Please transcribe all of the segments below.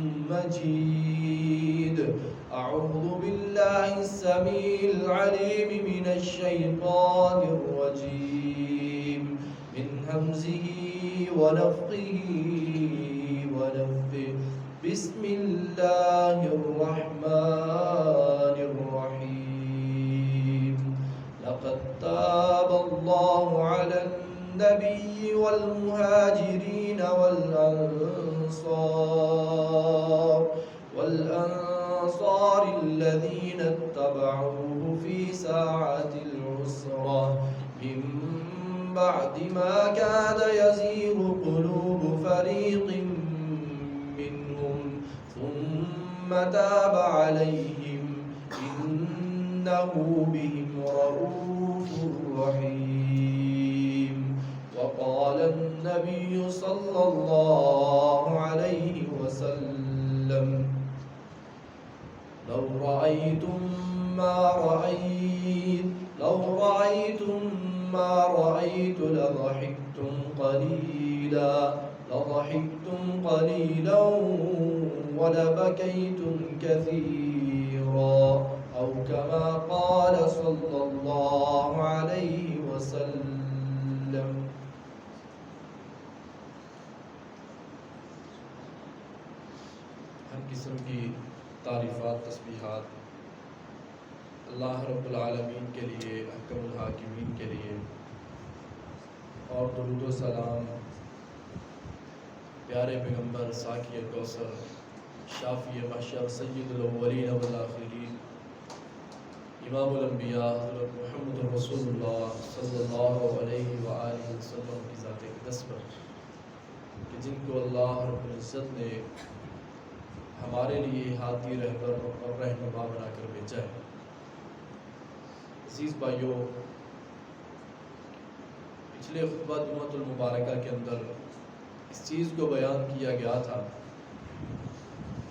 مجيد. أعوذ بالله السميع العليم من الشيطان الرجيم من همزه ونفخه ونفثه. بسم الله الرحمن الرحيم. لقد تاب الله على النبي والمهاجرين والأنصار الذين اتبعوه في ساعة العسرة من بعد ما كاد يزيغ قلوب فريق منهم ثم تاب عليهم إنه بهم رؤوف رحيم. وقال النبي صلى الله عليه وسلم لو رأيتم ما رأيت لضحكتم قليلا ولبكيتم كثيرا أو كما قال صلى الله عليه وسلم. ہر قسم کی تعریفات تسبیحات اللہ رب العالمین کے لیے، حکم الحاکمین کے لیے، اور درود و سلام پیارے پیغمبر ساقی کوثر شافی محشر سید الاولین والآخرین امام الانبیاء حضرت محمد رسول اللہ صلی اللہ علیہ وآلہ وسلم کی ذات اقدس پر، کہ جن کو اللہ رب العزت نے ہمارے لیے ہادی رہبر اور رہنما بنا کر بھیجا ہے. عزیز بھائیوں، پچھلے خطبہ جمعۃ المبارکہ کے اندر اس چیز کو بیان کیا گیا تھا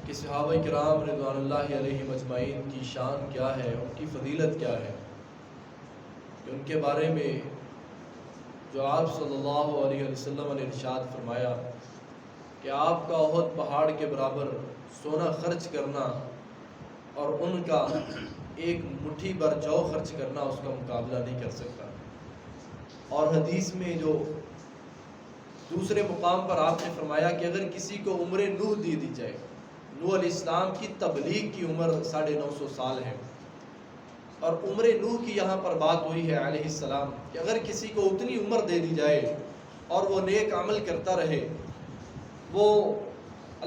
کہ صحابہ کرام رضوان اللہ علیہم اجمعین کی شان کیا ہے، ان کی فضیلت کیا ہے، کہ ان کے بارے میں جو آپ صلی اللہ علیہ وسلم نے ارشاد فرمایا کہ آپ کا احد پہاڑ کے برابر سونا خرچ کرنا اور ان کا ایک مٹھی بھر جو خرچ کرنا اس کا مقابلہ نہیں کر سکتا. اور حدیث میں جو دوسرے مقام پر آپ نے فرمایا کہ اگر کسی کو عمر نوح دی جائے، نوح علیہ السلام کی تبلیغ کی عمر 950 سال ہے، اور عمر نوح کی یہاں پر بات ہوئی ہے علیہ السلام کہ اگر کسی کو اتنی عمر دے دی جائے اور وہ نیک عمل کرتا رہے، وہ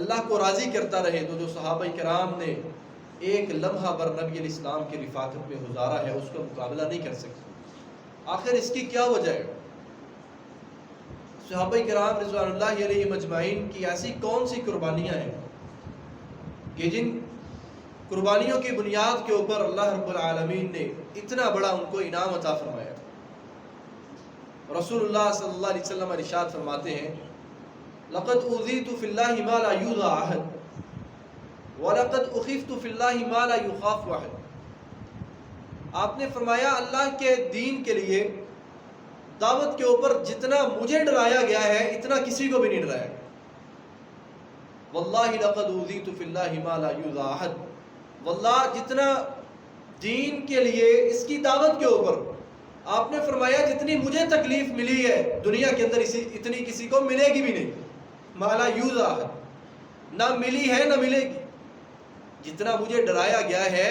اللہ کو راضی کرتا رہے، تو جو صحابہ کرام نے ایک لمحہ بر نبی علیہ السلام کی رفاقت میں گزارا ہے اس کا مقابلہ نہیں کر سکتے. آخر اس کی کیا وجہ ہے؟ صحابہ کرام رضوان اللہ علیہ مجمعین کی ایسی کون سی قربانیاں ہیں کہ جن قربانیوں کی بنیاد کے اوپر اللہ رب العالمین نے اتنا بڑا ان کو انعام عطا فرمایا. رسول اللہ صلی اللہ علیہ وسلم ارشاد فرماتے ہیں لقد اوذیت فی اللہ ما لا یوذی احد وَلَقَدْ أُخِفْتُ فِي اللَّهِ مَا لَا يُخَافُ أَحَدٌ. آپ نے فرمایا اللہ کے دین کے لیے دعوت کے اوپر جتنا مجھے ڈرایا گیا ہے اتنا کسی کو بھی نہیں ڈرایا. وَاللَّهِ لَقَدْ أُوذِيتُ فِي اللَّهِ مَا لَا يُوذَى أَحَدٌ. واللہ جتنا دین کے لیے اس کی دعوت کے اوپر آپ نے فرمایا جتنی مجھے تکلیف ملی ہے دنیا کے اندر اتنی کسی کو ملے گی بھی نہیں. مَا لَا يُوذَى أَحَدٌ، نہ ملی ہے نہ ملے گی. جتنا مجھے ڈرایا گیا ہے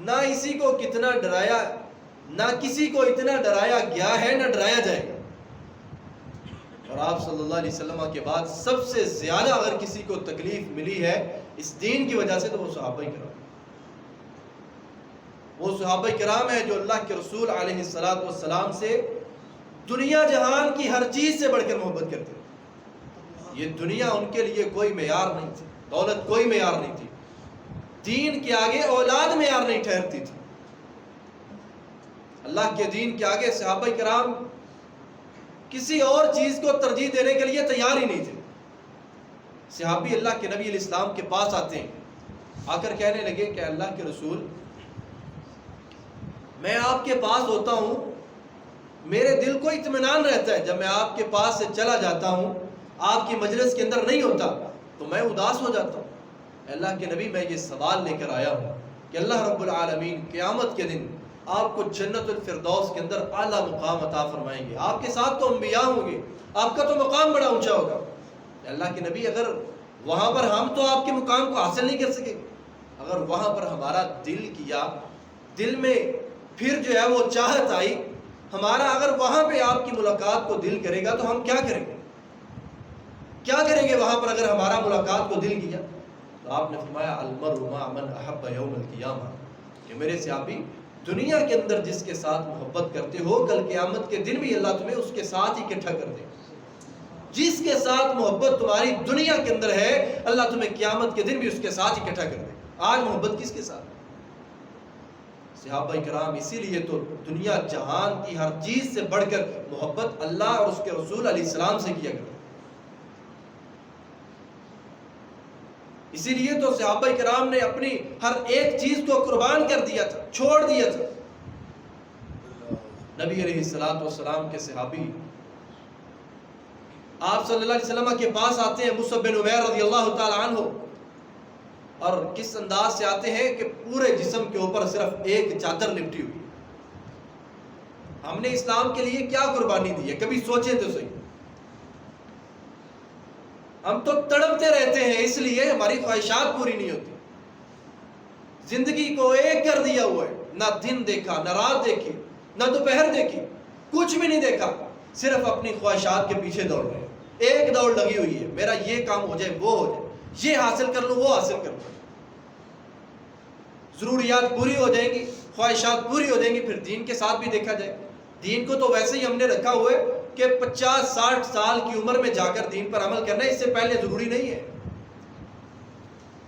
نہ اسی کو کتنا ڈرایا، نہ کسی کو اتنا ڈرایا گیا ہے نہ ڈرایا جائے گا. اور آپ صلی اللہ علیہ وسلم کے بعد سب سے زیادہ اگر کسی کو تکلیف ملی ہے اس دین کی وجہ سے تو وہ صحابہ کرام، وہ صحابہ کرام ہیں جو اللہ کے رسول علیہ السلام سے دنیا جہان کی ہر چیز سے بڑھ کر محبت کرتے ہیں. یہ دنیا ان کے لیے کوئی معیار نہیں تھی، دولت کوئی معیار نہیں تھی، دین کے آگے اولاد معیار نہیں ٹھہرتی تھی. اللہ کے دین کے آگے صحابہ کرام کسی اور چیز کو ترجیح دینے کے لیے تیار ہی نہیں تھے. صحابی اللہ کے نبی علیہ السلام کے پاس آتے ہیں، آ کر کہنے لگے کہ اللہ کے رسول میں آپ کے پاس ہوتا ہوں میرے دل کو اطمینان رہتا ہے، جب میں آپ کے پاس سے چلا جاتا ہوں آپ کی مجلس کے اندر نہیں ہوتا تو میں اداس ہو جاتا ہوں. اللہ کے نبی میں یہ سوال لے کر آیا ہوں کہ اللہ رب العالمین قیامت کے دن آپ کو جنت الفردوس کے اندر اعلیٰ مقام عطا فرمائیں گے، آپ کے ساتھ تو انبیاء ہوں گے، آپ کا تو مقام بڑا اونچا ہوگا۔ اللہ کے نبی اگر وہاں پر ہم تو آپ کے مقام کو حاصل نہیں کر سکیں، اگر وہاں پر ہمارا دل کیا، دل میں پھر جو ہے وہ چاہت آئی ہمارا، اگر وہاں پہ آپ کی ملاقات کو دل کرے گا تو ہم کیا کریں گے؟ کیا کریں گے وہاں پر اگر ہمارا ملاقات کو دل کیا؟ تو آپ نے فرمایا المرء مع من احب یوم القیامہ، کہ میرے صحابی دنیا کے اندر جس کے ساتھ محبت کرتے ہو کل قیامت کے دن بھی اللہ تمہیں اس کے ساتھ ہی اکٹھا کر دے۔ جس کے ساتھ محبت تمہاری دنیا کے اندر ہے اللہ تمہیں قیامت کے دن بھی اس کے ساتھ اکٹھا کر دے۔ آج محبت کس کے ساتھ؟ صحابہ کرام اسی لیے تو دنیا جہان کی ہر چیز سے بڑھ کر محبت اللہ اور اس کے رسول علیہ السلام سے کیا کرتے، اسی لیے تو صحابہ کرام نے اپنی ہر ایک چیز کو قربان کر دیا تھا، چھوڑ دیا تھا۔ نبی علیہ الصلوۃ والسلام کے صحابی آپ صلی اللہ علیہ وسلم کے پاس آتے ہیں، مصعب بن عمیر رضی اللہ تعالی عنہ، اور کس انداز سے آتے ہیں کہ پورے جسم کے اوپر صرف ایک چادر لپٹی ہوئی۔ ہم نے اسلام کے لیے کیا قربانی دی ہے، کبھی سوچیں تو صحیح۔ ہم تو تڑپتے رہتے ہیں اس لیے ہماری خواہشات پوری نہیں ہوتی، زندگی کو ایک کر دیا ہوا ہے، نہ دن دیکھا، نہ رات دیکھی، نہ دوپہر دیکھی، کچھ بھی نہیں دیکھا، صرف اپنی خواہشات کے پیچھے دوڑ رہے ہیں۔ ایک دوڑ لگی ہوئی ہے، میرا یہ کام ہو جائے، وہ ہو جائے، یہ حاصل کر لوں، وہ حاصل کر لوں۔ ضروریات پوری ہو جائیں گی، خواہشات پوری ہو جائیں گی، پھر دین کے ساتھ بھی دیکھا جائے۔ دین کو تو ویسے ہی ہم نے رکھا ہوا ہے کہ 50-60 سال کی عمر میں جا کر دین پر عمل کرنا ہے، اس سے پہلے ضروری نہیں ہے۔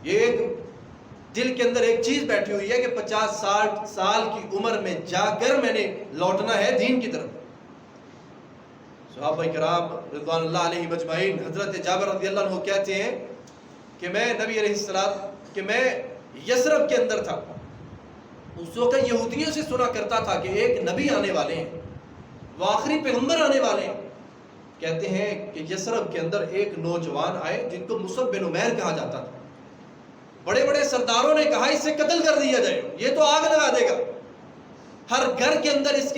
یہ ایک دل کے اندر ایک چیز بیٹھی ہوئی ہے کہ 50-60 سال کی عمر میں جا کر میں نے لوٹنا ہے دین کی طرف۔ صحابہ کرام رضوان اللہ علیہ مجمعین، حضرت جابر رضی اللہ عنہ کہتے ہیں کہ میں نبی علیہ السلام کہ میں یثرب کے اندر تھا، اس وقت یہودیوں سے سنا کرتا تھا کہ ایک نبی آنے والے ہیں، وہ آخری پیغمبر آنے والے ہیں۔ کہتے ہیں کہ یثرب کے اندر ایک نوجوان آئے جن کو مصعب بن عمیر کہا جاتا تھا، بڑے بڑے سرداروں نے کہا اسے قتل کر دیا جائے، یہ تو آگ لگا دے گا، ہر گھر کے اندر اس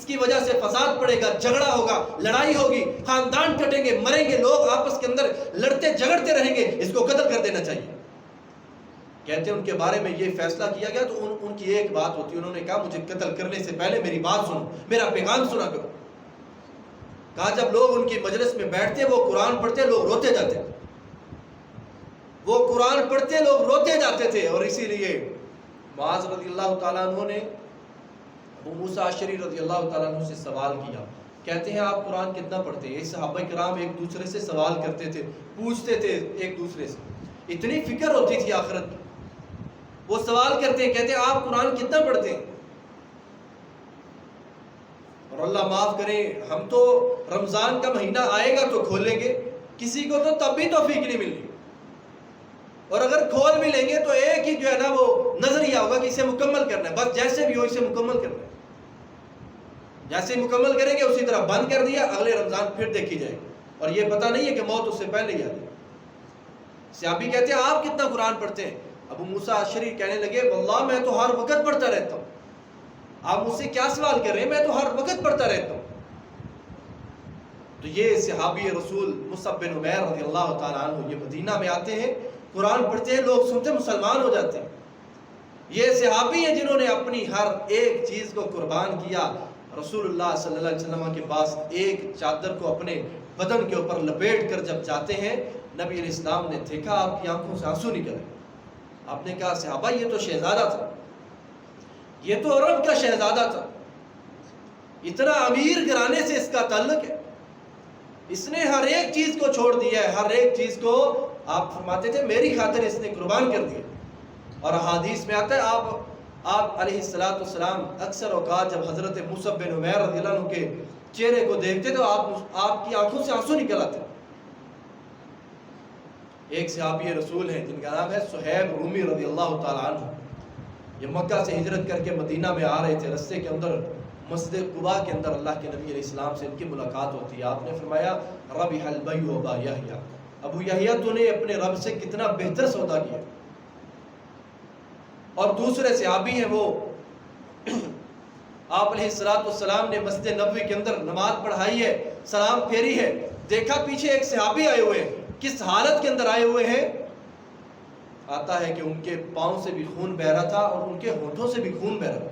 کی وجہ سے فساد پڑے گا، جھگڑا ہوگا، لڑائی ہوگی، خاندان کٹیں گے، مریں گے، لوگ آپس کے اندر لڑتے جھگڑتے رہیں گے، اس کو قتل کر دینا چاہیے۔ کہتے ہیں ان کے بارے میں یہ فیصلہ کیا گیا تو ان کی ایک بات ہوتی ہے، انہوں نے کہا مجھے قتل کرنے سے پہلے میری بات سنو، میرا پیغام سنا کرو۔ کہا جب لوگ ان کی مجلس میں بیٹھتے وہ قرآن پڑھتے لوگ روتے جاتے، وہ قرآن پڑھتے لوگ روتے جاتے تھے، اور اسی لیے معاذ رضی اللہ تعالیٰ عنہ نے ابو موسیٰ اشعری رضی اللہ تعالیٰ عنہ سے سوال کیا، کہتے ہیں آپ قرآن کتنا پڑھتے ہیں؟ صحابہ کرام ایک دوسرے سے سوال کرتے تھے، پوچھتے تھے ایک دوسرے سے، اتنی فکر ہوتی تھی آخرت کی، وہ سوال کرتے ہیں، کہتے ہیں آپ قرآن کتنا پڑھتے ہیں؟ اور اللہ معاف کرے، ہم تو رمضان کا مہینہ آئے گا تو کھولیں گے، کسی کو تو تب بھی توفیق نہیں ملنی، اور اگر کھول بھی لیں گے تو ایک ہی جو ہے نا وہ نظریہ ہوگا کہ اسے مکمل کرنا ہے، بس جیسے بھی ہو اسے مکمل کرنا ہے، جیسے مکمل کریں گے اسی طرح بند کر دیا، اگلے رمضان پھر دیکھی جائے گی، اور یہ پتہ نہیں ہے کہ موت اس سے پہلے ہی آ جائے۔ صحابی کہتے ہیں آپ کتنا قرآن پڑھتے ہیں؟ ابو موسیٰ اشعری کہنے لگے واللہ میں تو ہر وقت پڑھتا رہتا ہوں، آپ مجھ سے کیا سوال کر رہے ہیں، میں تو ہر وقت پڑھتا رہتا ہوں۔ تو یہ صحابی رسول مصعب بن عمیر رضی اللہ تعالیٰ عنہ یہ مدینہ میں آتے ہیں، قرآن پڑھتے ہیں، لوگ سنتے مسلمان ہو جاتے ہیں۔ یہ صحابی ہیں جنہوں نے اپنی ہر ایک چیز کو قربان کیا۔ رسول اللہ صلی اللہ علیہ وسلم کے پاس ایک چادر کو اپنے بدن کے اوپر لپیٹ کر جب جاتے ہیں، نبی علیہ السلام نے دیکھا آپ کی آنکھوں سے آنسو نکلے، آپ نے کہا صحابہ یہ تو شہزادہ تھا، یہ تو عرب کا شہزادہ تھا، اتنا امیر گھرانے سے اس کا تعلق ہے، اس نے ہر ایک چیز کو چھوڑ دیا ہے، ہر ایک چیز کو آپ فرماتے تھے میری خاطر اس نے قربان کر دیا۔ اور حدیث میں آتا ہے آپ علیہ السلام اکثر اوقات جب حضرت مصعب بن عمیر رضی اللہ عنہ کے چہرے کو دیکھتے تو آپ کی آنکھوں سے آنسو نکل آتے۔ ایک صحابی رسول ہیں جن کا نام ہے صہیب رومی رضی اللہ تعالیٰ عنہ، یہ مکہ سے ہجرت کر کے مدینہ میں آ رہے تھے، رستے کے اندر مسجد قباء کے اندر اللہ کے نبی علیہ السلام سے ان کی ملاقات ہوتی ہے، آپ نے فرمایا ربح البیع وبا یحییٰ، ابو یحییٰ تو نے اپنے رب سے کتنا بہتر سودا کیا. اور دوسرے صحابی ہیں وہ آپ علیہ السلام نے مسجد نبوی کے اندر نماز پڑھائی ہے, سلام پھیری ہے, دیکھا پیچھے ایک صحابی آئے ہوئے ہیں. کس حالت کے اندر آئے ہوئے ہیں؟ آتا ہے کہ ان کے پاؤں سے بھی خون بہ رہا تھا اور ان کے ہونٹوں سے بھی خون بہ رہا تھا.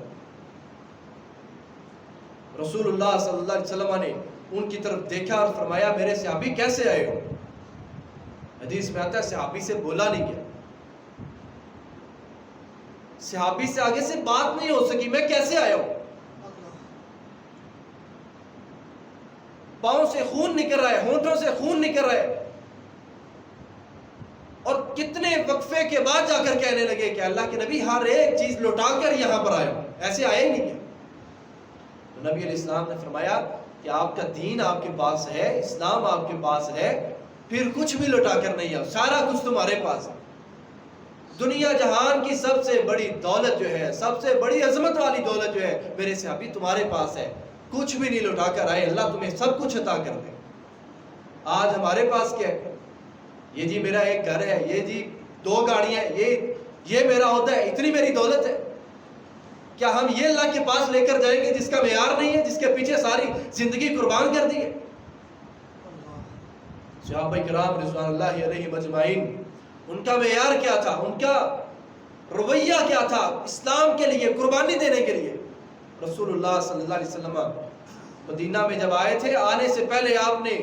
رسول اللہ صلی اللہ علیہ وسلم نے ان کی طرف دیکھا اور فرمایا میرے صحابی کیسے آئے ہو؟ حدیث میں آتا ہے صحابی سے بولا نہیں گیا, صحابی سے آگے سے بات نہیں ہو سکی, میں کیسے آیا ہوں؟ پاؤں سے خون نکل رہا ہے, ہونٹوں سے خون نکل رہا ہے, اور کتنے وقفے کے بعد جا کر کہنے لگے کہ اللہ کے نبی ہر ایک چیز لوٹا کر یہاں پر آئے ہو, ایسے آئے نہیں کیا؟ تو نبی علیہ السلام نے فرمایا کہ آپ کا دین آپ کے پاس ہے, اسلام آپ کے پاس ہے, پھر کچھ بھی لوٹا کر نہیں آؤ, سارا کچھ تمہارے پاس ہے. دنیا جہان کی سب سے بڑی دولت جو ہے, سب سے بڑی عظمت والی دولت جو ہے میرے صحابی تمہارے پاس ہے, کچھ بھی نہیں لوٹا کر آئے, اللہ تمہیں سب کچھ عطا کر دے. آج ہمارے پاس کیا ہے؟ یہ جی میرا ایک گھر ہے, یہ جی 2 گاڑیاں, یہ میرا عہدہ ہے, اتنی میری دولت ہے. کیا ہم یہ اللہ کے پاس لے کر جائیں گے جس کا معیار نہیں ہے, جس کے پیچھے ساری زندگی قربان کر دی ہے؟ صحابہ کرام رضوان اللہ علیہم اجمعین, ان کا معیار کیا تھا, ان کا رویہ کیا تھا اسلام کے لیے قربانی دینے کے لیے؟ رسول اللہ صلی اللہ علیہ وسلم مدینہ میں جب آئے تھے, آنے سے پہلے آپ نے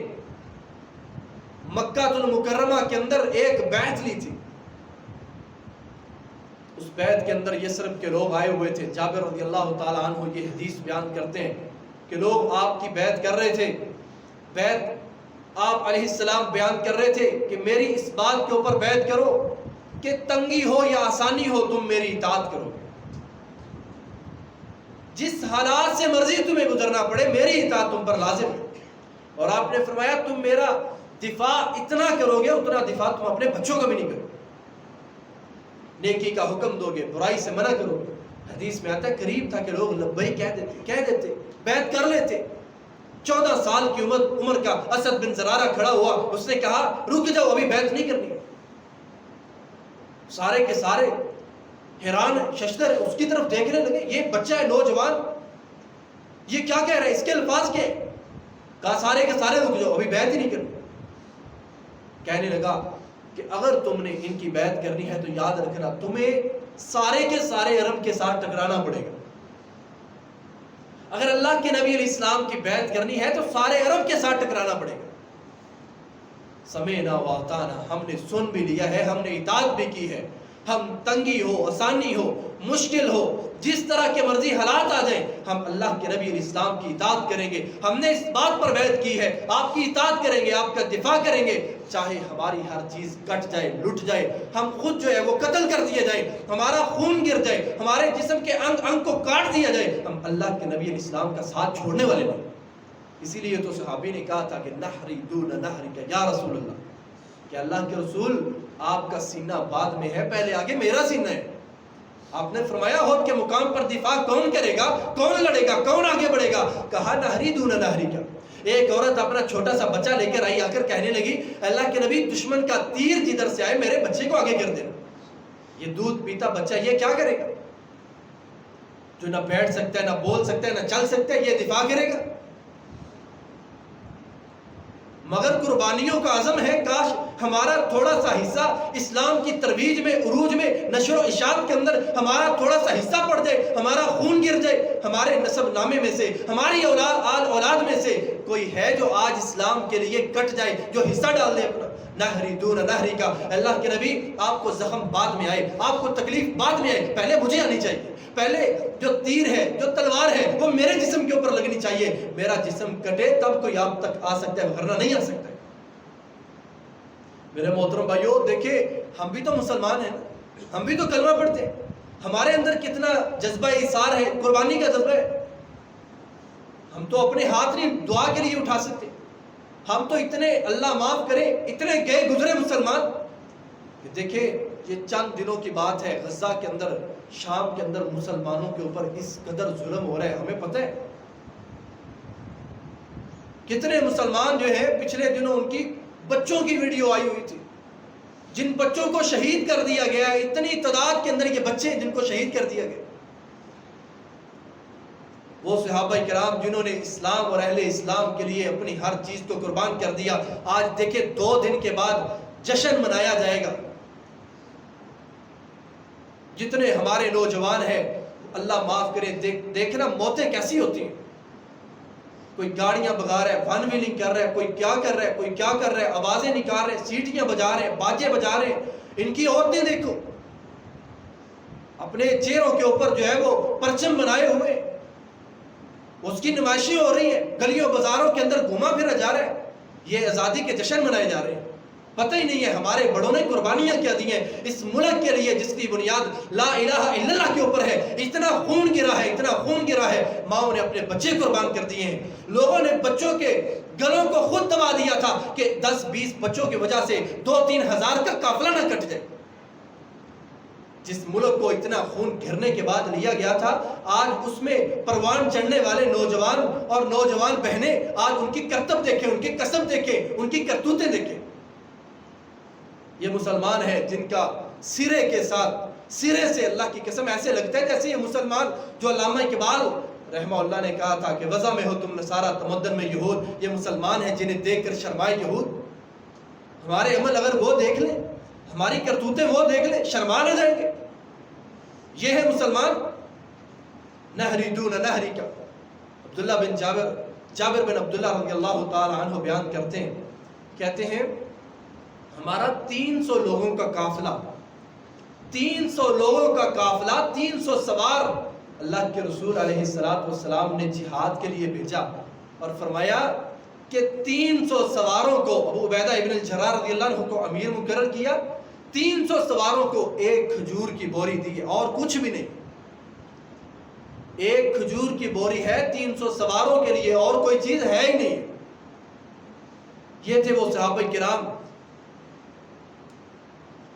مکہ المکرمہ کے اندر ایک بیعت لی تھی. اس بیعت کے اندر یثرب کے لوگ آئے ہوئے تھے. جابر رضی اللہ تعالیٰ عنہ یہ حدیث بیان کرتے ہیں کہ لوگ آپ کی بیعت کر رہے تھے. بیعت آپ علیہ السلام بیان کر رہے تھے کہ میری اس بات کے اوپر بیعت کرو کہ تنگی ہو یا آسانی ہو تم میری اطاعت کرو, جس حالات سے مرضی تمہیں گزرنا پڑے میری اطاعت تم پر لازم ہے. اور آپ نے فرمایا تم میرا دفاع اتنا کرو گے اتنا دفاع تم اپنے بچوں کا بھی نہیں کرو. نیکی کا حکم دو گے, برائی سے منع کرو گے. حدیث میں آتا ہے قریب تھا کہ لوگ لبیک کہہ دیتے, بیعت کر لیتے. 14 سال کی عمر کا اسد بن زرارہ کھڑا ہوا, اس نے کہا رک جاؤ ابھی بیعت نہیں کرنی. سارے کے سارے حیران ششدر اس کی طرف دیکھنے لگے, یہ بچہ ہے نوجوان, یہ کیا کہہ رہا ہے, اس کے الفاظ کیا ہے؟ کہا سارے کے سارے رک جاؤ ابھی بیعت ہی نہیں کرنی. کہنے لگا کہ اگر تم نے ان کی بیعت کرنی ہے تو یاد رکھنا تمہیں سارے کے سارے عرب کے ساتھ ٹکرانا پڑے گا. اگر اللہ کے نبی علیہ السلام کی بیعت کرنی ہے تو سارے عرب کے ساتھ ٹکرانا پڑے گا. سمعنا واطعنا, ہم نے سن بھی لیا ہے, ہم نے اطاعت بھی کی ہے. ہم تنگی ہو, آسانی ہو, مشکل ہو, جس طرح کے مرضی حالات آ جائیں, ہم اللہ کے نبی علیہ السلام کی اطاعت کریں گے. ہم نے اس بات پر بیعت کی ہے, آپ کی اطاعت کریں گے, آپ کا دفاع کریں گے, چاہے ہماری ہر چیز کٹ جائے, لٹ جائے, ہم خود جو ہے وہ قتل کر دیے جائیں, ہمارا خون گر جائے, ہمارے جسم کے انگ کو کاٹ دیا جائے, ہم اللہ کے نبی علیہ السلام کا ساتھ چھوڑنے والے نہیں. اسی لیے تو صحابی نے کہا تھا کہ نحری دون نحرک یا رسول اللہ, کہ اللہ کے رسول آپ کا سینہ بعد میں ہے, پہلے آگے میرا سینہ ہے. آپ نے فرمایا احد کے مقام پر دفاع کون کرے گا, کون لڑے گا, کون آگے بڑھے گا؟ کہا نحری دون نحرک. ایک عورت اپنا چھوٹا سا بچہ لے کر آئی, آ کر کہنے لگی اللہ کے نبی دشمن کا تیر جدھر سے آئے میرے بچے کو آگے کر دینا. یہ دودھ پیتا بچہ یہ کیا کرے گا؟ جو نہ بیٹھ سکتا ہے, نہ بول سکتا ہے, نہ چل سکتا ہے, یہ دفاع کرے گا؟ مگر قربانیوں کا عزم ہے, کاش ہمارا تھوڑا سا حصہ اسلام کی ترویج میں, عروج میں, نشر و اشاعت کے اندر ہمارا تھوڑا سا حصہ پڑ جائے, ہمارا خون گر جائے, ہمارے نسب نامے میں سے, ہماری اولاد میں سے کوئی ہے جو آج اسلام کے لیے کٹ جائے, جو حصہ ڈال دے اپنا. نحری دون نحری کا. اللہ کے نبی آپ کو زخم بعد میں آئے, آپ کو تکلیف بعد میں آئے, پہلے مجھے آنی چاہیے. پہلے جو تیر ہے, جو تلوار ہے, وہ میرے جسم کے اوپر لگنی چاہیے. میرا جسم کٹے تب کوئی آپ تک آ سکتا ہے, ورنہ نہیں آ سکتا ہے. میرے محترم بھائیو, دیکھیں ہم بھی تو مسلمان ہیں, ہم بھی تو کلمہ پڑھتے ہیں, ہمارے اندر کتنا جذبہ ایثار ہے, قربانی کا جذبہ ہے. ہم تو اپنے ہاتھ نہیں دعا کے لیے اٹھا سکتے. ہم تو اتنے, اللہ معاف کرے, اتنے گئے گزرے مسلمان کہ دیکھیں یہ چند دنوں کی بات ہے, غزہ کے اندر, شام کے اندر مسلمانوں کے اوپر اس قدر ظلم ہو رہا ہے. ہمیں پتہ ہے کتنے مسلمان جو ہے پچھلے دنوں ان کی بچوں کی ویڈیو آئی ہوئی تھی، جن بچوں کو شہید کر دیا گیا، اتنی تعداد کے اندر یہ بچے جن کو شہید کر دیا گیا، وہ صحابہ کرام جنہوں نے اسلام اور اہل اسلام کے لیے اپنی ہر چیز کو قربان کر دیا. آج دیکھیں 2 دن کے بعد جشن منایا جائے گا. جتنے ہمارے نوجوان ہیں اللہ معاف کرے، دیکھنا موتیں کیسی ہوتی ہیں. کوئی گاڑیاں بگا رہا ہے، ون ویلنگ کر رہا ہے، کوئی کیا کر رہا ہے، کوئی کیا کر رہا ہے، آوازیں نکال رہے ہیں، سیٹیاں بجا رہے ہیں، باجے بجا رہے ہیں. ان کی عورتیں دیکھو اپنے چہروں کے اوپر جو ہے وہ پرچم بنائے ہوئے، اس کی نمائشیں ہو رہی ہیں، گلیوں بازاروں کے اندر گھوما پھرا جا رہا ہے. یہ آزادی کے جشن منائے جا رہے ہیں. پتہ ہی نہیں ہے ہمارے بڑوں نے قربانیاں کیا دی ہیں اس ملک کے لیے جس کی بنیاد لا الہ الا اللہ کے اوپر ہے. اتنا خون گرا ہے، اتنا خون گرا ہے، ماؤں نے اپنے بچے قربان کر دیے ہیں. لوگوں نے بچوں کے گلوں کو خود دبا دیا تھا کہ 10-20 بچوں کی وجہ سے 2-3 ہزار کا قافلہ نہ کٹ جائے. جس ملک کو اتنا خون گرنے کے بعد لیا گیا تھا، آج اس میں پروان چڑھنے والے نوجوان اور نوجوان بہنیں آج ان کی کرتب دیکھیں، ان کی قسم دیکھیں، ان کی کرتوتیں دیکھیں. یہ مسلمان ہیں جن کا سرے کے ساتھ، سرے سے اللہ کی قسم ایسے لگتا ہے جیسے یہ مسلمان جو علامہ اقبال رحمہ اللہ نے کہا تھا کہ وضع میں ہو تم نصارہ تمدن میں یہود. یہ مسلمان ہیں جنہیں دیکھ کر شرمائے یہود. ہمارے عمل اگر وہ دیکھ لیں، ہماری کرتوتیں وہ دیکھ لیں، شرما نہ جائیں گے. یہ ہے مسلمان. نہری دون نہری کا عبداللہ بن جابر بن عبداللہ رضی اللہ تعالی عنہ بیان کرتے ہیں، کہتے ہیں ہمارا 300 لوگوں کا قافلہ، 300 لوگوں کا قافلہ، 300 سوار اللہ کے رسول علیہ السلام نے جہاد کے لیے بھیجا اور فرمایا کہ 300 سواروں کو ابو عبیدہ ابن الجراح رضی اللہ عنہ کو امیر مقرر کیا. 300 سواروں کو ایک کھجور کی بوری دی اور کچھ بھی نہیں. ایک کھجور کی بوری ہے 300 سواروں کے لیے، اور کوئی چیز ہے ہی نہیں. یہ تھے وہ صحابہ کرام.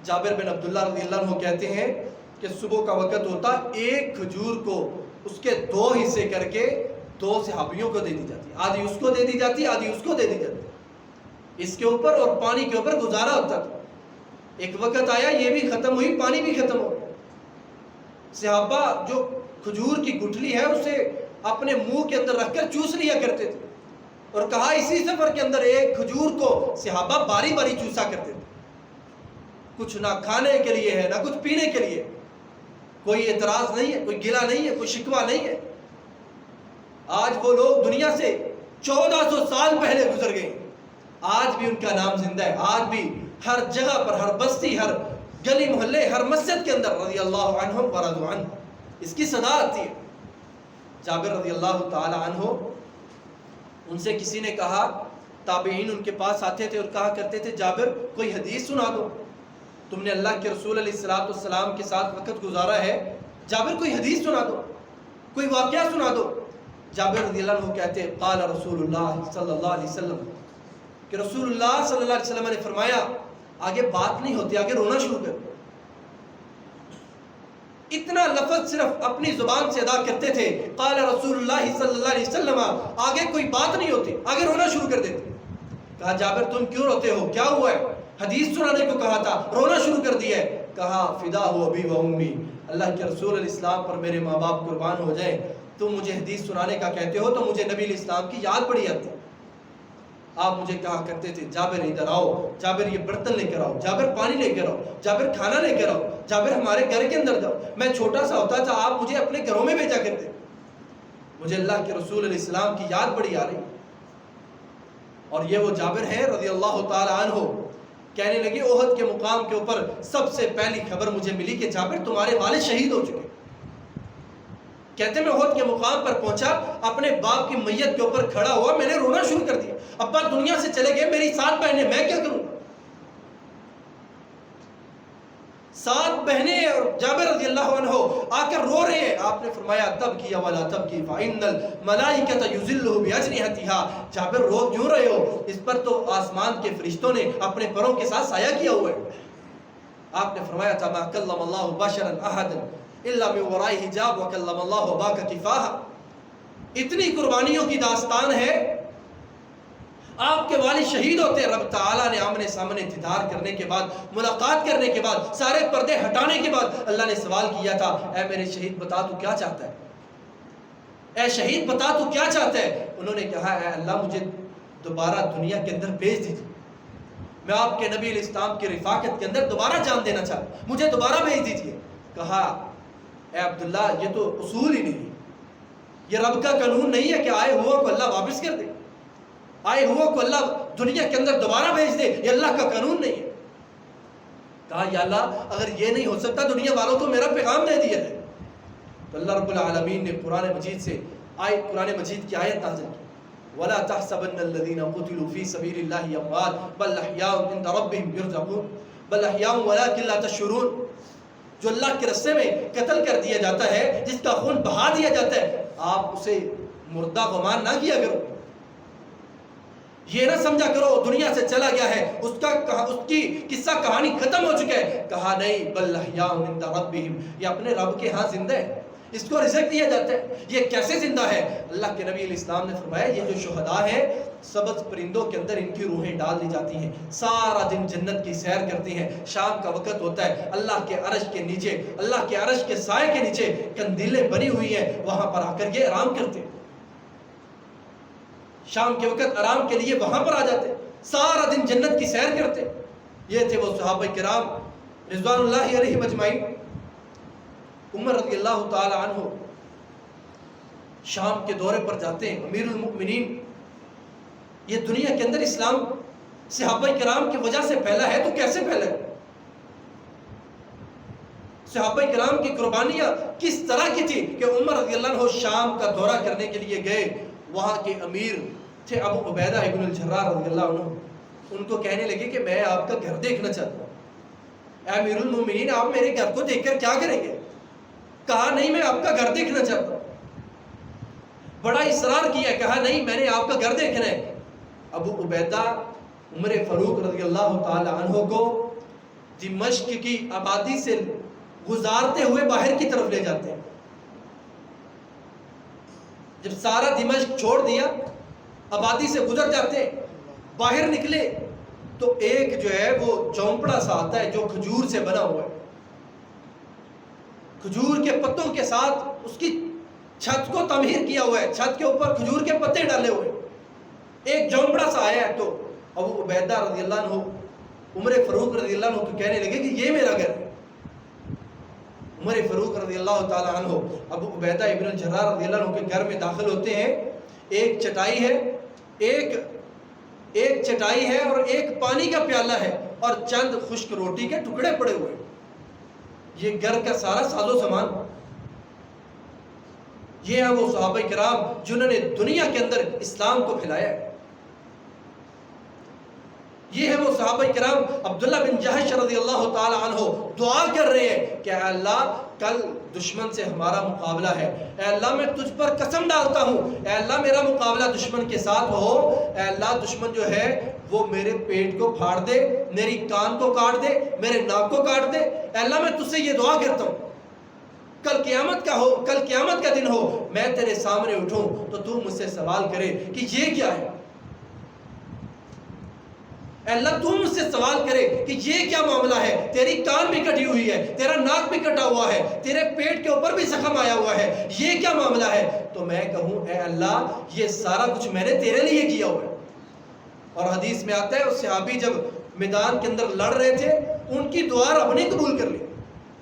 جابر بن عبداللہ رضی اللہ عنہ کہتے ہیں کہ صبح کا وقت ہوتا، ایک کھجور کو اس کے 2 حصے کر کے 2 صحابیوں کو دے دی جاتی، آدھی اس کو دے دی جاتی، آدھی اس کو دے دی جاتی. اس کے اوپر اور پانی کے اوپر گزارا ہوتا تھا. ایک وقت آیا یہ بھی ختم ہوئی، پانی بھی ختم ہو. صحابہ جو کھجور کی گٹھلی ہے اسے اپنے منہ کے اندر رکھ کر چوس لیا کرتے تھے، اور کہا اسی سفر کے اندر ایک کھجور کو صحابہ باری باری چوسا کرتے تھے. کچھ نہ کھانے کے لیے ہے، نہ کچھ پینے کے لیے. کوئی اعتراض نہیں ہے، کوئی گلہ نہیں ہے، کوئی شکوہ نہیں ہے. آج وہ لوگ دنیا سے 1400 سال پہلے گزر گئے، آج بھی ان کا نام زندہ ہے. آج بھی ہر جگہ پر، ہر بستی، ہر گلی محلے، ہر مسجد کے اندر رضی اللہ عنہم ورضوا عنہ اس کی صدا آتی ہے. جابر رضی اللہ تعالی عنہ، ان سے کسی نے کہا، تابعین ان کے پاس آتے تھے اور کہا کرتے تھے جابر کوئی حدیث سنا دو، تم نے اللہ کے رسول علیہ السلام کے ساتھ وقت گزارا ہے، جابر کوئی حدیث سنا دو، کوئی واقعہ سنا دو. جابر رضی اللہ عنہ کہتے ہیں قال رسول اللہ صلی اللہ علیہ وسلم، کہ رسول اللہ صلی اللہ علیہ وسلم نے فرمایا، آگے بات نہیں ہوتی، آگے رونا شروع کر. اتنا لفظ صرف اپنی زبان سے ادا کرتے تھے، قال رسول اللہ صلی اللہ علیہ وسلم، آگے کوئی بات نہیں ہوتی، آگے رونا شروع کر دیتے. کہا جابر تم کیوں روتے ہو، کیا ہوا ہے؟ حدیث سنانے کو کہا تھا، رونا شروع کر دیا ہے. کہا فدا ہو ابی و امی، اللہ کے رسول علیہ السلام پر میرے ماں باپ قربان ہو جائیں، تم مجھے حدیث سنانے کا کہتے ہو تو مجھے نبی علیہ السلام کی یاد پڑی آتی. آپ مجھے کہا کرتے تھے جابر ادھر آؤ، جابر یہ برتن لے کر آؤ، جابر پانی لے کر آؤ، جابر کھانا لے کر آؤ، جابر ہمارے گھر کے اندر جاؤ. میں چھوٹا سا ہوتا تھا، آپ مجھے اپنے گھروں میں بھیجا کرتے. مجھے اللہ کے رسول علیہ السلام کی یاد بڑی آ رہی. اور یہ وہ جابر ہیں رضی اللہ تعالی عنہ. کہنے لگے احد کے مقام کے اوپر سب سے پہلی خبر مجھے ملی کہ جابر تمہارے والد شہید ہو چکے. کہتے میں احد کے مقام پر پہنچا، اپنے باپ کی میت کے اوپر کھڑا ہوا، میں نے رونا شروع کر دیا. ابا دنیا سے چلے گئے، میری 7 بہنیں، میں کیا کروں؟ 7 بہنیں اور جابر رضی اللہ عنہ آ کر رو رہے ہیں. آپ نے فرمایا تبکی ولا تبکی فإن الملائکۃ یظلوا بأجنحتها. جابر رو کیوں رہے ہو؟ اس پر تو آسمان کے فرشتوں نے اپنے پروں کے ساتھ سایہ کیا ہوا ہے. آپ نے فرمایا تھا ما کلم اللہ بشرا احدا الا من وراء حجاب وکلم اللہ باک کفاہ. اتنی قربانیوں کی داستان ہے. آپ کے والد شہید ہوتے، رب تعالیٰ نے آمنے سامنے دیدار کرنے کے بعد، ملاقات کرنے کے بعد، سارے پردے ہٹانے کے بعد اللہ نے سوال کیا تھا، اے میرے شہید بتا تو کیا چاہتا ہے، اے شہید بتا تو کیا چاہتا ہے؟ انہوں نے کہا اے اللہ مجھے دوبارہ دنیا کے اندر بھیج دیجیے، میں آپ کے نبی علیہ السلام کی رفاقت کے اندر دوبارہ جان دینا چاہتا ہوں، مجھے دوبارہ بھیج دیجیے۔ کہا اے عبداللہ یہ تو اصول ہی نہیں، یہ رب کا قانون نہیں ہے کہ آئے ہوا کو اللہ واپس کر دے، آئے ہوا کو اللہ دنیا کے اندر دوبارہ بھیج دے، یہ اللہ کا قانون نہیں ہے۔ کہا یا اللہ اگر یہ نہیں ہو سکتا دنیا والوں کو میرا پیغام دے دیا ہے۔ تو اللہ رب العالمین نے قرآن مجید سے قرآن مجید کی آیت نازل کی، وَلَا تَحْسَبَنَّ الَّذِينَ قُتِلُوا فِي سَبِيلِ اللَّهِ أَمْوَاتٌ بَلْ أَحْيَاءٌ عِندَ رَبِّهِمْ يُرْزَقُونَ بَلْ أَحْيَاءٌ وَلَٰكِن لَا تَشْعُرُونَ۔ جو اللہ کے راستے میں قتل کر دیا جاتا ہے، جس کا خون بہا دیا جاتا ہے، آپ اسے مردہ گمان نہ کیا کرو، یہ نہ سمجھا کرو دنیا سے چلا گیا ہے، اس کی قصہ کہانی ختم ہو چکا ہے۔ کہا نہیں، بل احیاء عند ربہم، یہ اپنے رب کے ہاں زندہ ہے، اس کو رزق دیا جاتا ہے۔ یہ کیسے زندہ ہے؟ اللہ کے نبی علیہ السلام نے فرمایا یہ جو شہداء ہیں سبز پرندوں کے اندر ان کی روحیں ڈال دی جاتی ہیں، سارا دن جنت کی سیر کرتی ہیں، شام کا وقت ہوتا ہے، اللہ کے عرش کے نیچے، اللہ کے عرش کے سائے کے نیچے قندیلیں بنی ہوئی ہیں، وہاں پر آ کر یہ آرام کرتے ہیں، شام کے وقت آرام کے لیے وہاں پر آ جاتے، سارا دن جنت کی سیر کرتے۔ یہ تھے وہ صحابہ کرام رضوان اللہ علیہم اجمعین۔ عمر رضی اللہ تعالی عنہ شام کے دورے پر جاتے ہیں، امیر المؤمنین۔ یہ دنیا کے اندر اسلام صحابہ کرام کی وجہ سے پھیلا ہے، تو کیسے پھیلا ہے؟ صحابہ کرام کی قربانیاں کس طرح کی تھی کہ عمر رضی اللہ عنہ شام کا دورہ کرنے کے لیے گئے، وہاں کے امیر تھے ابو عبیدہ ابن الجراح رضی اللہ عنہ، ان کو کہنے لگے کہ میں آپ کا گھر دیکھنا چاہتا ہوں، اے امیر المومنین آپ میرے گھر کو دیکھ کر کیا کریں گے؟ کہا نہیں میں آپ کا گھر دیکھنا چاہتا ہوں۔ بڑا اصرار کیا، کہا نہیں میں نے آپ کا گھر دیکھنا ہے۔ ابو عبیدہ عمر فاروق رضی اللہ تعالی عنہ کو دمشق کی آبادی سے گزارتے ہوئے باہر کی طرف لے جاتے ہیں۔ جب سارا دمشق چھوڑ دیا، آبادی سے گزر جاتے، باہر نکلے تو ایک جو ہے وہ جھونپڑا سا آتا ہے جو کھجور سے بنا ہوا ہے، کھجور کے پتوں کے ساتھ اس کی چھت کو تعمیر کیا ہوا ہے، چھت کے اوپر کھجور کے پتے ڈالے ہوئے، ایک جھونپڑا سا آیا ہے۔ تو ابو عبیدہ رضی اللہ عنہ عمر فاروق رضی اللہ عنہ کو کہنے لگے کہ یہ میرا گھر ہے۔ عمر فاروق رضی اللہ تعالی عنہ ابو عبیدہ ابن الجراح رضی اللہ عنہ کے گھر میں داخل ہوتے ہیں، ایک چٹائی ہے، ایک چٹائی ہے اور ایک پانی کا پیالہ ہے اور چند خشک روٹی کے ٹکڑے پڑے ہوئے، یہ گھر کا سارا ساز و سامان۔ یہ ہیں وہ صحابہ کرام جنہوں نے دنیا کے اندر اسلام کو پھیلایا ہے۔ یہ ہے وہ صحابہ کرام۔ عبداللہ بن جہش رضی اللہ تعالی عنہ دعا کر رہے ہیں کہ اے اللہ کل دشمن سے ہمارا مقابلہ ہے، اے اللہ میں تجھ پر قسم ڈالتا ہوں، اے اللہ میرا مقابلہ دشمن کے ساتھ ہو، اے اللہ دشمن جو ہے وہ میرے پیٹ کو پھاڑ دے، میری کان کو کاٹ دے، میرے ناک کو کاٹ دے، اے اللہ میں تجھ سے یہ دعا کرتا ہوں، کل قیامت کا دن ہو، میں تیرے سامنے اٹھوں تو تو مجھ سے سوال کرے کہ یہ کیا ہے، اے اللہ تو مجھ سے سوال کرے کہ یہ کیا معاملہ ہے، تیری کان بھی کٹی ہوئی ہے، تیرا ناک بھی کٹا ہوا ہے، تیرے پیٹ کے اوپر بھی زخم آیا ہوا ہے، یہ کیا معاملہ ہے؟ تو میں کہوں اے اللہ یہ سارا کچھ میں نے تیرے لیے کیا ہوا ہے۔ اور حدیث میں آتا ہے اس صحابی جب میدان کے اندر لڑ رہے تھے ان کی دعا رب نے قبول کر لی،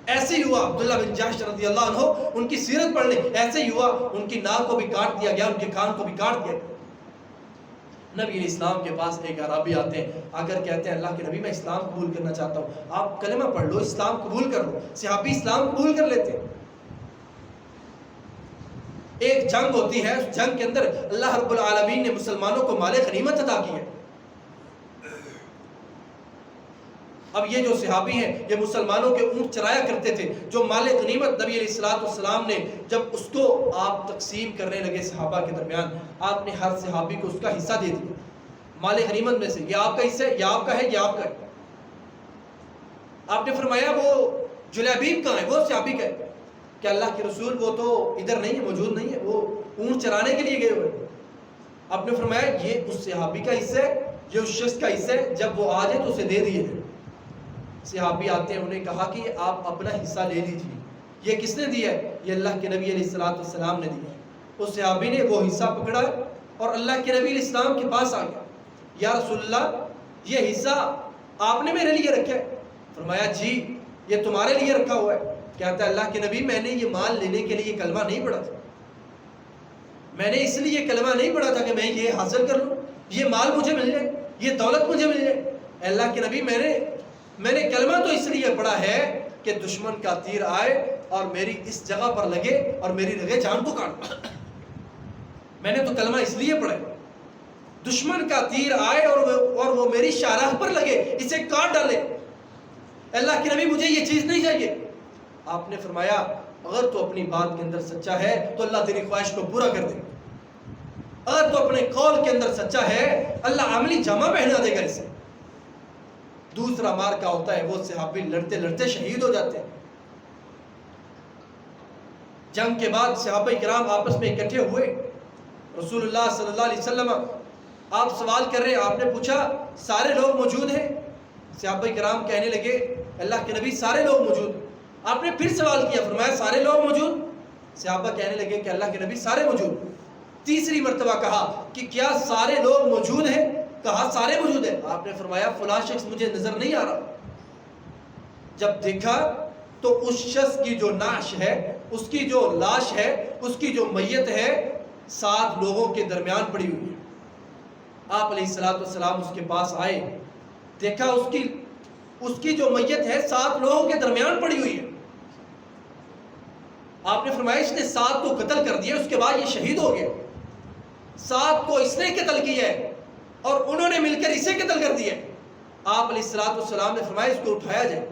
ایسے ہی ہوا عبداللہ بن جہش رضی اللہ عنہ ان کی سیرت پڑھ لیں، ایسے ہی ہوا، ان کی ناک کو بھی کاٹ دیا گیا، ان کے کان کو بھی کاٹ دیا گیا۔ نبی علیہ السلام کے پاس ایک عرابی آتے ہیں، آ کر کہتے ہیں اللہ کے نبی میں اسلام قبول کرنا چاہتا ہوں، آپ کلمہ پڑھ لو اسلام قبول کر لو۔ صحابی اسلام قبول کر لیتے ہیں۔ ایک جنگ ہوتی ہے، اس جنگ کے اندر اللہ رب العالمین نے مسلمانوں کو مال غنیمت عطا کی ہے۔ اب یہ جو صحابی ہیں یہ مسلمانوں کے اونٹ چرایا کرتے تھے، جو مال غنیمت نبی علیہ السلام نے جب اس کو آپ تقسیم کرنے لگے صحابہ کے درمیان، آپ نے ہر صحابی کو اس کا حصہ دے دیا، مال غنیمت میں سے یہ آپ کا حصہ ہے، یہ آپ کا ہے، یہ آپ کا ہے۔ آپ نے فرمایا وہ جلیبیب کہاں ہے؟ وہ صحابی کا ہے کہ اللہ کے رسول وہ تو ادھر نہیں ہے، موجود نہیں ہے، وہ اونٹ چرانے کے لیے گئے ہوئے۔ آپ نے فرمایا یہ اس صحابی کا حصہ ہے، یہ اس شخص کا حصہ ہے، جب وہ آ جائے تو اسے دے دیے تھے۔ صحابی آتے ہیں، انہیں کہا کہ آپ اپنا حصہ لے لیجیے۔ یہ کس نے دیا ہے؟ یہ اللہ کے نبی علیہ السلام نے دیا۔ اس صحابی نے وہ حصہ پکڑا اور اللہ کے نبی علیہ السلام کے پاس آ گیا، یا رسول اللہ یہ حصہ آپ نے میرے لیے رکھا ہے؟ فرمایا جی یہ تمہارے لیے رکھا ہوا ہے۔ کہتا ہے اللہ کے نبی میں نے یہ مال لینے کے لیے کلمہ نہیں پڑھا تھا، میں نے اس لیے کلمہ نہیں پڑھا تھا کہ میں یہ حاصل کر لوں، یہ مال مجھے مل جائے، یہ دولت مجھے مل جائے۔ اللہ کے نبی میں نے کلمہ تو اس لیے پڑھا ہے کہ دشمن کا تیر آئے اور میری اس جگہ پر لگے اور میری رگے جان کو کاٹ۔ میں نے تو کلمہ اس لیے پڑھا ہے، دشمن کا تیر آئے اور وہ میری شاہراہ پر لگے، اسے کاٹ ڈالے۔ اللہ کے نبی مجھے یہ چیز نہیں چاہیے۔ آپ نے فرمایا اگر تو اپنی بات کے اندر سچا ہے تو اللہ تیری خواہش کو پورا کر دے گا، اگر تو اپنے قول کے اندر سچا ہے اللہ عملی جامہ پہنا دے گا اسے۔ دوسرا مارکا ہوتا ہے، وہ صحابی لڑتے لڑتے شہید ہو جاتے ہیں۔ جنگ کے بعد صحابہ کرام آپس میں اکٹھے ہوئے، رسول اللہ صلی اللہ علیہ وسلم آپ سوال کر رہے ہیں، آپ نے پوچھا سارے لوگ موجود ہیں؟ صحابہ کرام کہنے لگے اللہ کے نبی سارے لوگ موجود۔ آپ نے پھر سوال کیا، فرمایا سارے لوگ موجود؟ صحابہ کہنے لگے کہ اللہ کے نبی سارے موجود۔ تیسری مرتبہ کہا کہ کیا سارے لوگ موجود ہیں؟ کہا سارے موجود ہیں۔ آپ نے فرمایا فلاں شخص مجھے نظر نہیں آ رہا۔ جب دیکھا تو اس شخص کی جو نعش ہے، اس کی جو لاش ہے، اس کی جو میت ہے 7 لوگوں کے درمیان پڑی ہوئی ہے۔ آپ علیہ السلام اس کے پاس آئے، دیکھا اس کی جو میت ہے 7 لوگوں کے درمیان پڑی ہوئی ہے۔ آپ نے فرمایا اس نے 7 کو قتل کر دیا، اس کے بعد یہ شہید ہو گیا۔ 7 کو اس نے قتل کیا ہے اور انہوں نے مل کر اسے قتل کر دیا۔ آپ علیہ السلام نے فرمایا اس کو اٹھایا جائے۔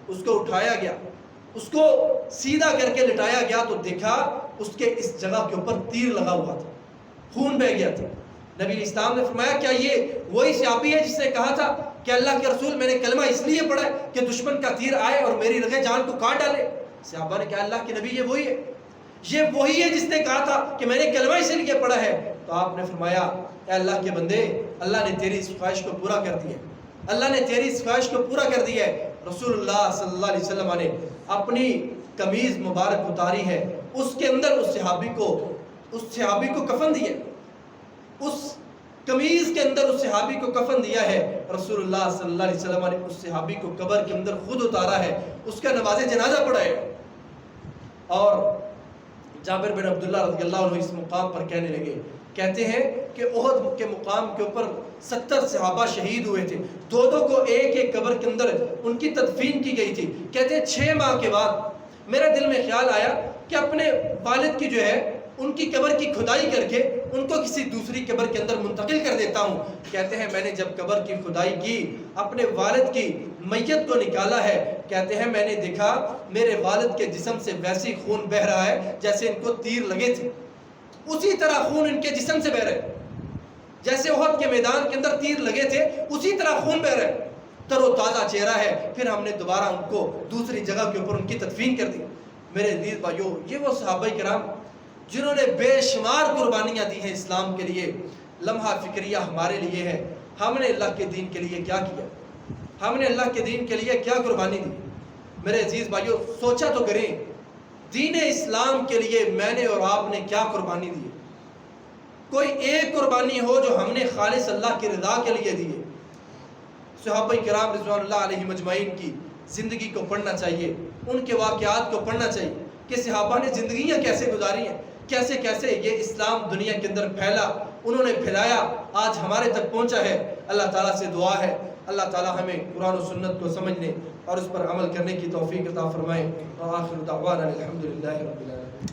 اس کو اٹھایا گیا، اس کو سیدھا کر کے لٹایا گیا تو دیکھا اس کے اس جگہ کے اوپر تیر لگا ہوا تھا، خون بہ گیا تھا۔ نبی علیہ السلام نے فرمایا کیا یہ وہی صحابی ہے جس نے کہا تھا کہ اللہ کے رسول میں نے کلمہ اس لیے پڑھا ہے کہ دشمن کا تیر آئے اور میری رگیں جان کو کاٹ ڈالے؟ صحابہ نے کہا اللہ کے نبی یہ وہی ہے، یہ وہی ہے جس نے کہا تھا کہ میں نے کلمہ اس لیے پڑھا ہے۔ تو آپ نے فرمایا اے اللہ کے بندے، اللہ نے تیری اس خواہش کو پورا کر دیا، اللہ نے تیری اس خواہش کو پورا کر دیا ہے۔ رسول اللہ صلی اللہ علیہ وسلم نے اپنی قمیض مبارک اتاری ہے، اس کے اندر اس صحابی کو کفن دیا، اس قمیض کے اندر اس صحابی کو کفن دیا ہے۔ رسول اللہ صلی اللہ علیہ وسلم نے اس صحابی کو قبر کے اندر خود اتارا ہے، اس کا نماز جنازہ پڑھا ہے۔ اور جابر بن عبداللہ رضی اللہ عنہ اس مقام پر کہنے لگے، کہتے ہیں کہ احد کے مقام کے اوپر 70 صحابہ شہید ہوئے تھے، 2 کو ایک قبر کے اندر ان کی تدفین کی گئی تھی۔ کہتے ہیں 6 ماہ کے بعد میرے دل میں خیال آیا کہ اپنے والد کی جو ہے ان کی قبر کی کھدائی کر کے ان کو کسی دوسری قبر کے اندر منتقل کر دیتا ہوں۔ کہتے ہیں میں نے جب قبر کی کھدائی کی، اپنے والد کی میت کو نکالا ہے، کہتے ہیں میں نے دیکھا میرے والد کے جسم سے ویسی خون بہ رہا ہے جیسے ان کو تیر لگے تھے، اسی طرح خون ان کے جسم سے بہ رہا ہے، جیسے احد کے میدان کے اندر تیر لگے تھے اسی طرح خون بہ رہا ہے، تر و تازہ چہرہ ہے۔ پھر ہم نے دوبارہ ان کو دوسری جگہ کے اوپر ان کی تدفین کر دی۔ میرے عزیز بھائیو، یہ وہ صحابہ کرام جنہوں نے بے شمار قربانیاں دی ہیں اسلام کے لیے۔ لمحہ فکریہ ہمارے لیے ہے، ہم نے اللہ کے دین کے لیے کیا کیا، ہم نے اللہ کے دین کے لیے کیا قربانی دی۔ میرے عزیز بھائیو سوچا تو کریں، دین اسلام کے لیے میں نے اور آپ نے کیا قربانی دی؟ کوئی ایک قربانی ہو جو ہم نے خالص اللہ کی رضا کے لیے دی ہے۔ صحابہ کرام رضوان اللہ علیہ مجمعین کی زندگی کو پڑھنا چاہیے، ان کے واقعات کو پڑھنا چاہیے کہ صحابہ نے زندگیاں کیسے گزاری ہیں، کیسے کیسے یہ اسلام دنیا کے اندر پھیلا، انہوں نے پھیلایا، آج ہمارے تک پہنچا ہے۔ اللہ تعالیٰ سے دعا ہے اللہ تعالیٰ ہمیں قرآن و سنت کو سمجھنے اور اس پر عمل کرنے کی توفیق عطا فرمائے۔ وآخر دعوانا الحمدللہ رب العالمین۔